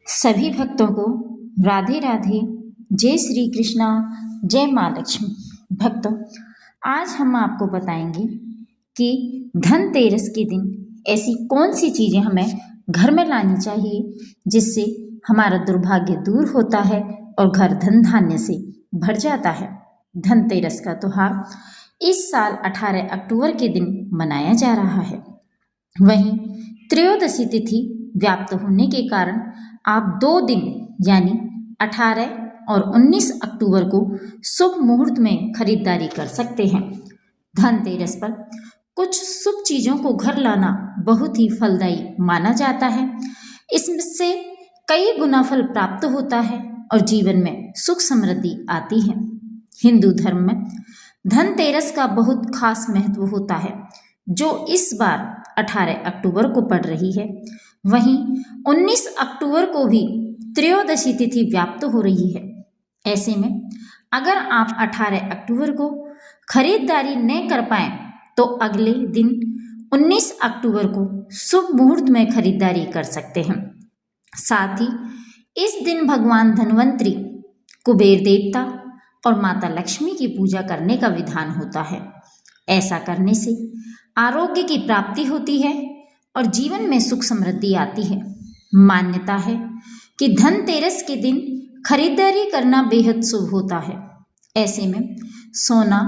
सभी भक्तों को राधे राधे। जय श्री कृष्णा, जय माँ लक्ष्मी। भक्तों, आज हम आपको बताएंगे कि धनतेरस के दिन ऐसी कौन सी चीज़ें हमें घर में लानी चाहिए जिससे हमारा दुर्भाग्य दूर होता है और घर धन धान्य से भर जाता है। धनतेरस का त्योहार इस साल 18 अक्टूबर के दिन मनाया जा रहा है। वहीं त्रयोदशी तिथि व्याप्त होने के कारण आप 2 दिन यानी 18 और 19 अक्टूबर को शुभ मुहूर्त में खरीदारी कर सकते हैं। धनतेरस पर कुछ शुभ चीज़ों को घर लाना बहुत ही फलदायी माना जाता है। इससे कई गुना फल प्राप्त होता है और जीवन में सुख समृद्धि आती है। हिंदू धर्म में धनतेरस का बहुत खास महत्व होता है, जो इस बार 18 अक्टूबर को पड़ रही है। वहीं 19 अक्टूबर को भी त्रयोदशी तिथि व्याप्त हो रही है। ऐसे में अगर आप 18 अक्टूबर को खरीदारी न कर पाएं तो अगले दिन 19 अक्टूबर को शुभ मुहूर्त में खरीदारी कर सकते हैं। साथ ही इस दिन भगवान धन्वंतरी, कुबेर देवता और माता लक्ष्मी की पूजा करने का विधान होता है। ऐसा करने से आरोग्य की प्राप्ति होती है और जीवन में सुख समृद्धि आती है। मान्यता है कि धनतेरस के दिन खरीदारी करना बेहद शुभ होता है। ऐसे में सोना,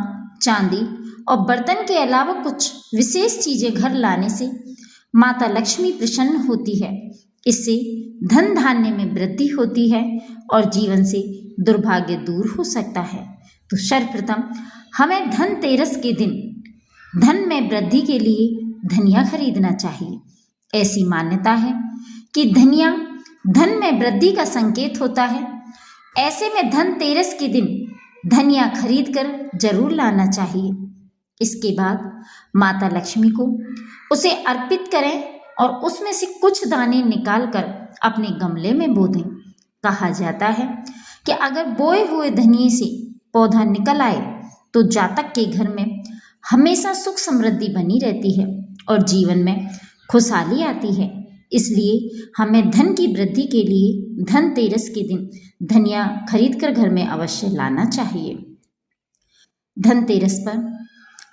चांदी और बर्तन के अलावा कुछ विशेष चीजें घर लाने से माता लक्ष्मी प्रसन्न होती है। इससे धन धान्य में वृद्धि होती है और जीवन से दुर्भाग्य दूर हो सकता है। तो सर्वप्रथम हमें धनतेरस के दिन धन में वृद्धि के लिए धनिया खरीदना चाहिए। ऐसी मान्यता है कि धनिया धन में वृद्धि का संकेत होता है। ऐसे में धनतेरस के दिन धनिया खरीद कर जरूर लाना चाहिए। इसके बाद माता लक्ष्मी को उसे अर्पित करें और उसमें से कुछ दाने निकाल कर अपने गमले में बो दें। कहा जाता है कि अगर बोए हुए धनिये से पौधा निकल आए तो जातक के घर में हमेशा सुख समृद्धि बनी रहती है और जीवन में खुशहाली आती है। इसलिए हमें धन की वृद्धि के लिए धनतेरस के दिन धनिया खरीद कर घर में अवश्य लाना चाहिए। धनतेरस पर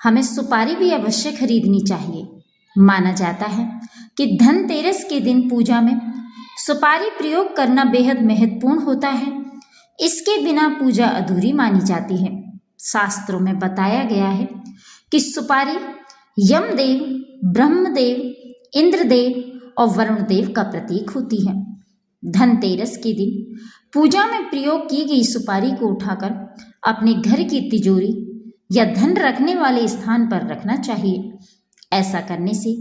हमें सुपारी भी अवश्य खरीदनी चाहिए। माना जाता है कि धनतेरस के दिन पूजा में सुपारी प्रयोग करना बेहद महत्वपूर्ण होता है। इसके बिना पूजा अधूरी मानी जाती है। शास्त्रों में बताया गया है कि सुपारी यमदेव, ब्रह्मदेव, इंद्रदेव और वरुण देव का प्रतीक होती है। धनतेरस के दिन पूजा में प्रयोग की गई सुपारी को उठाकर अपने घर की तिजोरी या धन रखने वाले स्थान पर रखना चाहिए। ऐसा करने से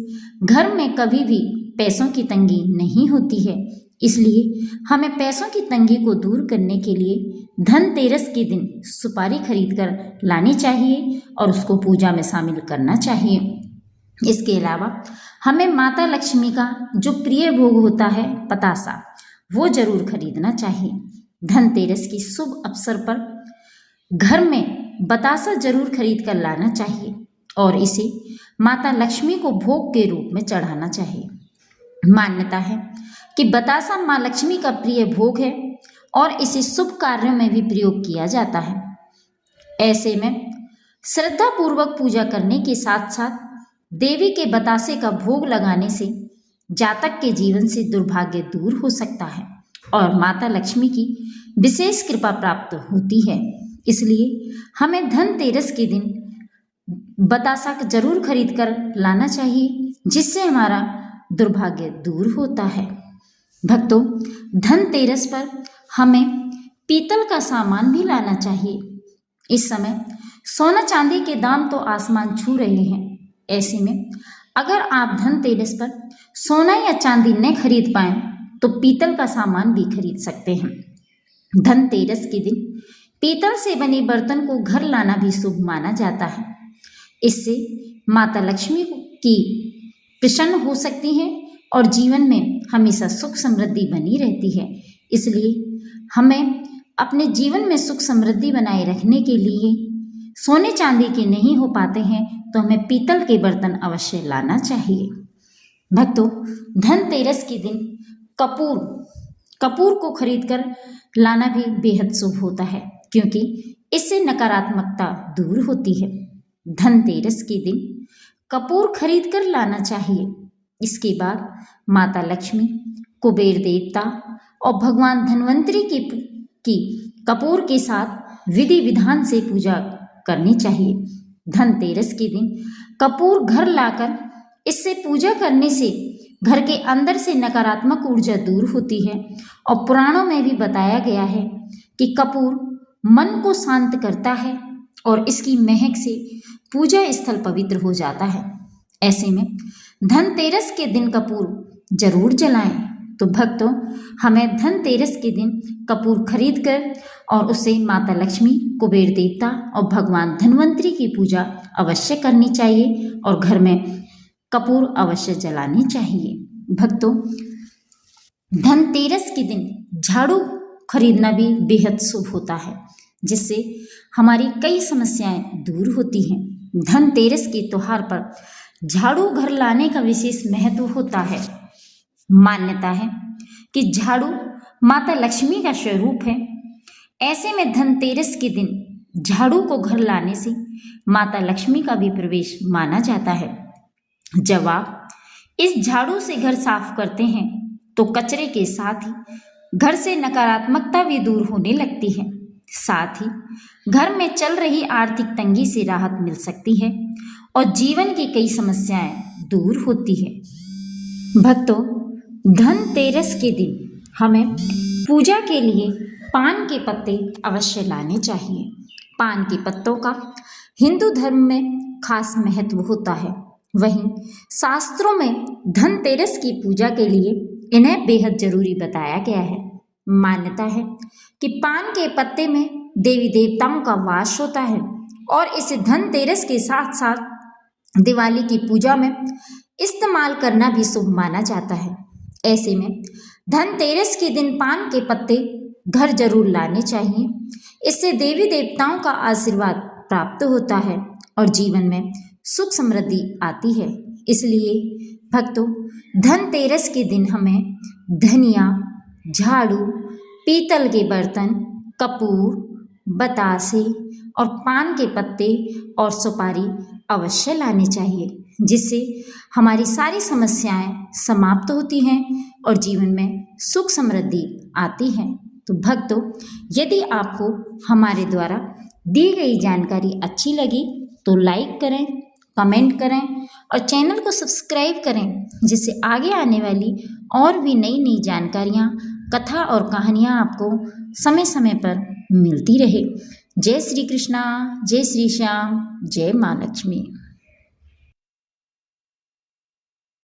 घर में कभी भी पैसों की तंगी नहीं होती है। इसलिए हमें पैसों की तंगी को दूर करने के लिए धनतेरस के दिन सुपारी खरीदकर लानी चाहिए और उसको पूजा में शामिल करना चाहिए। इसके अलावा हमें माता लक्ष्मी का जो प्रिय भोग होता है बतासा, वो जरूर खरीदना चाहिए। धनतेरस की शुभ अवसर पर घर में बतासा जरूर खरीद कर लाना चाहिए और इसे माता लक्ष्मी को भोग के रूप में चढ़ाना चाहिए। मान्यता है कि बतासा माँ लक्ष्मी का प्रिय भोग है और इसे शुभ कार्यों में भी प्रयोग किया जाता है। ऐसे में श्रद्धा पूर्वक पूजा करने के साथ साथ देवी के बतासे का भोग लगाने से जातक के जीवन से दुर्भाग्य दूर हो सकता है और माता लक्ष्मी की विशेष कृपा प्राप्त होती है। इसलिए हमें धनतेरस के दिन बतासा जरूर खरीद कर लाना चाहिए, जिससे हमारा दुर्भाग्य दूर होता है। भक्तों, धनतेरस पर हमें पीतल का सामान भी लाना चाहिए। इस समय सोना चांदी के दाम तो आसमान छू रहे हैं। ऐसे में अगर आप धनतेरस पर सोना या चांदी न खरीद पाएं तो पीतल का सामान भी खरीद सकते हैं। धनतेरस के दिन पीतल से बने बर्तन को घर लाना भी शुभ माना जाता है। इससे माता लक्ष्मी की प्रसन्न हो सकती हैं और जीवन में हमेशा सुख समृद्धि बनी रहती है। इसलिए हमें अपने जीवन में सुख समृद्धि बनाए रखने के लिए सोने चांदी के नहीं हो पाते हैं तो हमें पीतल के बर्तन अवश्य लाना चाहिए। भक्तों, धनतेरस के दिन कपूर कपूर को खरीदकर लाना भी बेहद शुभ होता है, क्योंकि इससे नकारात्मकता दूर होती है। धनतेरस के दिन कपूर खरीद कर लाना चाहिए। इसके बाद माता लक्ष्मी, कुबेर देवता और भगवान धन्वंतरी की कपूर के साथ विधि विधान से पूजा करनी चाहिए। धनतेरस के दिन कपूर घर लाकर इससे पूजा करने से घर के अंदर से नकारात्मक ऊर्जा दूर होती है और पुराणों में भी बताया गया है कि कपूर मन को शांत करता है और इसकी महक से पूजा स्थल पवित्र हो जाता है। ऐसे में धनतेरस के दिन कपूर जरूर जलाएं। तो भक्तों, हमें धनतेरस के दिन कपूर खरीद कर और उसे माता लक्ष्मी, कुबेर देवता और भगवान धन्वंतरी की पूजा अवश्य करनी चाहिए और घर में कपूर अवश्य जलानी चाहिए। भक्तों, धनतेरस के दिन झाड़ू खरीदना भी बेहद शुभ होता है, जिससे हमारी कई समस्याएं दूर होती हैं। धनतेरस के त्योहार पर झाड़ू घर लाने का विशेष महत्व होता है। मान्यता है कि झाड़ू माता लक्ष्मी का स्वरूप है। ऐसे में धनतेरस के दिन झाड़ू को घर लाने से माता लक्ष्मी का भी प्रवेश माना जाता है। जब आप इस झाड़ू से घर साफ करते हैं तो कचरे के साथ ही घर से नकारात्मकता भी दूर होने लगती है। साथ ही घर में चल रही आर्थिक तंगी से राहत मिल सकती है और जीवन की कई समस्याएं दूर होती है। भक्तों, धनतेरस के दिन हमें पूजा के लिए पान के पत्ते अवश्य लाने चाहिए। पान के पत्तों का हिंदू धर्म में खास महत्व होता है। वहीं शास्त्रों में धनतेरस की पूजा के लिए इन्हें बेहद जरूरी बताया गया है। मान्यता है कि पान के पत्ते में देवी देवताओं का वास होता है और इसे धनतेरस के साथ साथ दिवाली की पूजा में इस्तेमाल करना भी शुभ माना जाता है। ऐसे में धनतेरस के दिन पान के पत्ते घर जरूर लाने चाहिए। इससे देवी देवताओं का आशीर्वाद प्राप्त होता है और जीवन में सुख समृद्धि आती है। इसलिए भक्तों, धनतेरस के दिन हमें धनिया, झाड़ू, पीतल के बर्तन, कपूर, बतासे और पान के पत्ते और सुपारी अवश्य लाने चाहिए, जिससे हमारी सारी समस्याएं समाप्त होती हैं और जीवन में सुख समृद्धि आती है। तो भक्तों, यदि आपको हमारे द्वारा दी गई जानकारी अच्छी लगी तो लाइक करें, कमेंट करें और चैनल को सब्सक्राइब करें, जिससे आगे आने वाली और भी नई नई जानकारियाँ, कथा और कहानियाँ आपको समय समय पर मिलती रहे। जय श्री कृष्णा, जय श्री श्याम, जय माँ लक्ष्मी।